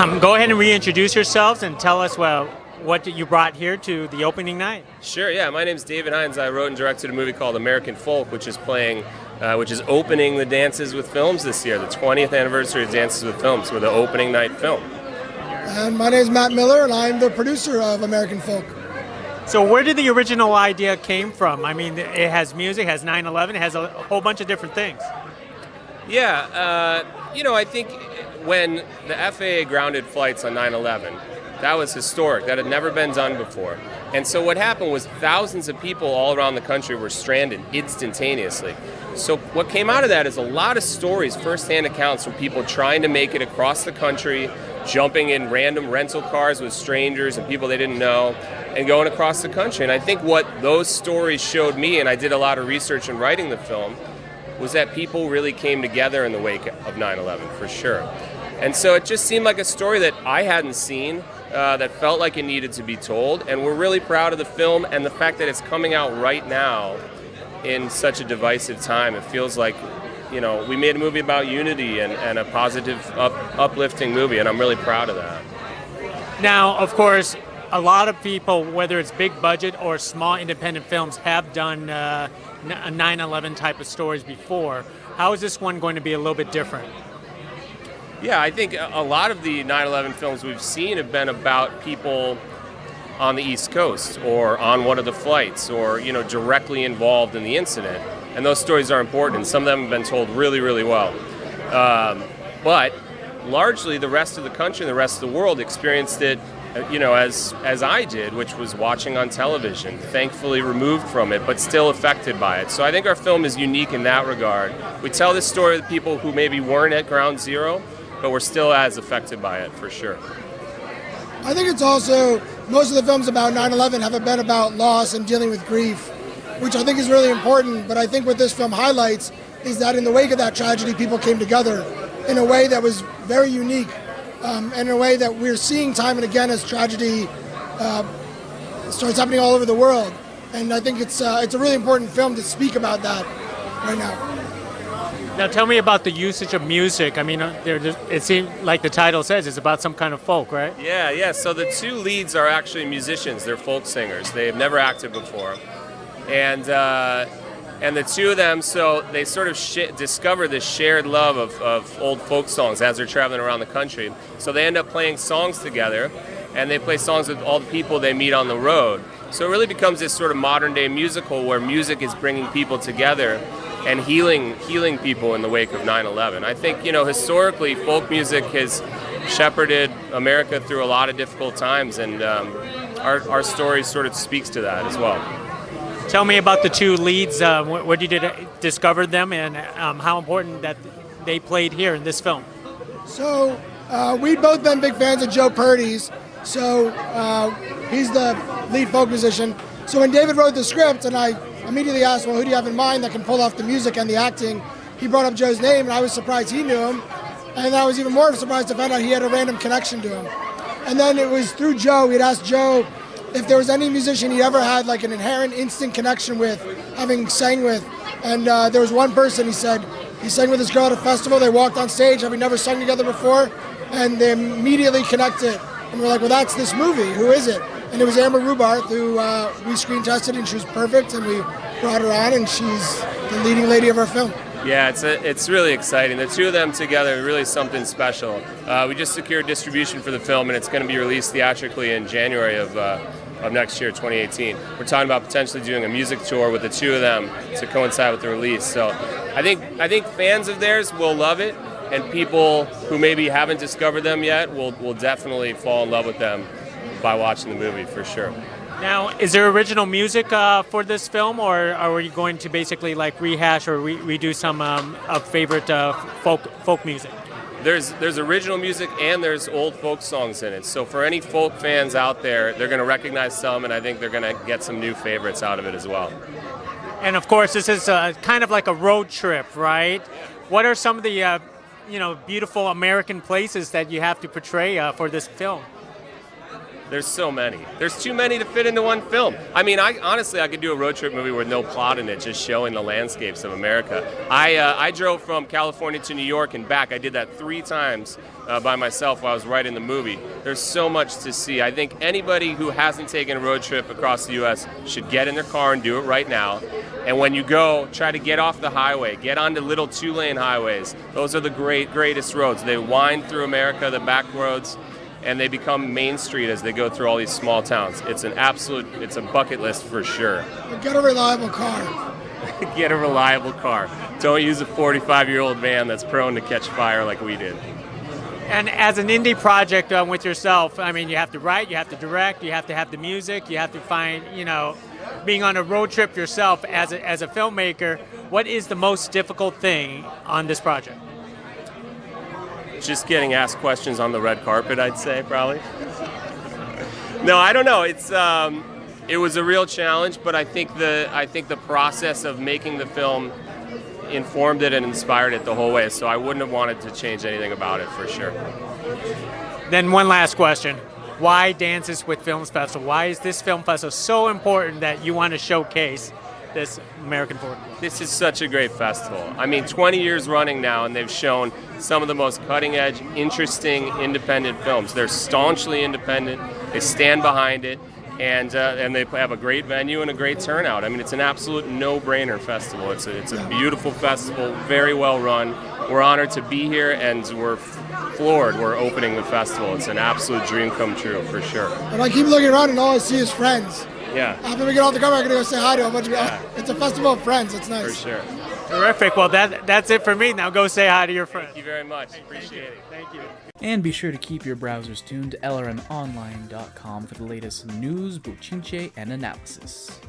Go ahead and reintroduce yourselves and tell us what you brought here to the opening night. Sure, yeah. My name's David Heinz. I wrote and directed a movie called American Folk, which is opening the Dances with Films this year, the 20th anniversary of Dances with Films, with the opening night film. And my name is Matt Miller, and I'm the producer of American Folk. So where did the original idea came from? I mean, it has music, it has 9/11, it has a whole bunch of different things. Yeah, I think when the FAA grounded flights on 9/11, that was historic. That had never been done before. And so what happened was thousands of people all around the country were stranded instantaneously. So what came out of that is a lot of stories, firsthand accounts from people trying to make it across the country, jumping in random rental cars with strangers and people they didn't know, and going across the country. And I think what those stories showed me, and I did a lot of research in writing the film, was that people really came together in the wake of 9/11, for sure. And so it just seemed like a story that I hadn't seen, that felt like it needed to be told, and we're really proud of the film and the fact that it's coming out right now in such a divisive time. It feels like, we made a movie about unity and a positive, uplifting movie, and I'm really proud of that. Now, of course, a lot of people, whether it's big budget or small independent films, have done 9/11 type of stories before. How is this one going to be a little bit different? Yeah, I think a lot of the 9/11 films we've seen have been about people on the East Coast or on one of the flights or, directly involved in the incident. And those stories are important, and some of them have been told really, really well. But largely the rest of the country and the rest of the world experienced it, as I did, which was watching on television, thankfully removed from it, but still affected by it. So I think our film is unique in that regard. We tell this story of people who maybe weren't at ground zero, but we're still as affected by it, for sure. I think it's also, most of the films about 9/11 have been about loss and dealing with grief, which I think is really important. But I think what this film highlights is that in the wake of that tragedy, people came together in a way that was very unique, and in a way that we're seeing time and again as tragedy starts happening all over the world. And I think it's a really important film to speak about that right now. Now tell me about the usage of music. I mean, it seems like the title says it's about some kind of folk, right? Yeah. So the two leads are actually musicians. They're folk singers. They have never acted before. And the two of them, so they sort of discover this shared love of old folk songs as they're traveling around the country. So they end up playing songs together, and they play songs with all the people they meet on the road. So it really becomes this sort of modern-day musical where music is bringing people together and healing people in the wake of 9/11. I think, historically, folk music has shepherded America through a lot of difficult times, and our story sort of speaks to that as well. Tell me about the two leads. Where did you discover them, and how important that they played here in this film? So we've both been big fans of Joe Purdy's. So he's the lead folk musician. So when David wrote the script, and I immediately asked, well, who do you have in mind that can pull off the music and the acting? He brought up Joe's name, and I was surprised he knew him. And I was even more surprised to find out he had a random connection to him. And then it was through Joe. We'd asked Joe if there was any musician he ever had like an inherent instant connection with, having sang with. And there was one person, he said, he sang with this girl at a festival. They walked on stage, having never sung together before, and they immediately connected. And we're like, well, that's this movie. Who is it? And it was Amber Rubarth, who we screen tested, and she was perfect, and we brought her on, and she's the leading lady of our film. Yeah, it's really exciting. The two of them together are really something special. We just secured distribution for the film, and it's going to be released theatrically in January of next year, 2018. We're talking about potentially doing a music tour with the two of them to coincide with the release. So I think fans of theirs will love it, and people who maybe haven't discovered them yet will definitely fall in love with them by watching the movie, for sure. Now, is there original music for this film, or are we going to basically like rehash or redo some of favorite folk music? There's original music and there's old folk songs in it. So for any folk fans out there, they're going to recognize some, and I think they're going to get some new favorites out of it as well. And of course, this is kind of like a road trip, right? What are some of the beautiful American places that you have to portray for this film? There's so many. There's too many to fit into one film. I mean, honestly, I could do a road trip movie with no plot in it, just showing the landscapes of America. I drove from California to New York and back. I did that 3 times by myself while I was writing the movie. There's so much to see. I think anybody who hasn't taken a road trip across the U.S. should get in their car and do it right now. And when you go, try to get off the highway. Get onto little 2-lane highways. Those are the greatest roads. They wind through America, the back roads, and they become Main Street as they go through all these small towns. It's a bucket list for sure. Get a reliable car. Get a reliable car. Don't use a 45-year-old van that's prone to catch fire like we did. And as an indie project with yourself, I mean, you have to write, you have to direct, you have to have the music, you have to find, being on a road trip yourself as a filmmaker, what is the most difficult thing on this project? Just getting asked questions on the red carpet, I'd say, probably. No, I don't know. It was a real challenge, but I think the process of making the film informed it and inspired it the whole way. So I wouldn't have wanted to change anything about it for sure. Then one last question. Why Dances with Films Festival? Why is this film festival so important that you want to showcase this American film? This is such a great festival. I mean, 20 years running now, and they've shown some of the most cutting-edge, interesting, independent films. They're staunchly independent. They stand behind it, and they have a great venue and a great turnout. I mean, it's an absolute no-brainer festival. It's a beautiful festival, very well run. We're honored to be here, and we're floored we're opening the festival. It's an absolute dream come true, for sure. And I keep looking around, and all I see is friends. Yeah. After we get off the cover, I'm going to go say hi to a bunch of people. It's a festival of friends. It's nice. For sure. Terrific. Well, that's it for me. Now go say hi to your friends. Thank you very much. Appreciate it. Thank you. And be sure to keep your browsers tuned to lrmonline.com for the latest news, bochinche, and analysis.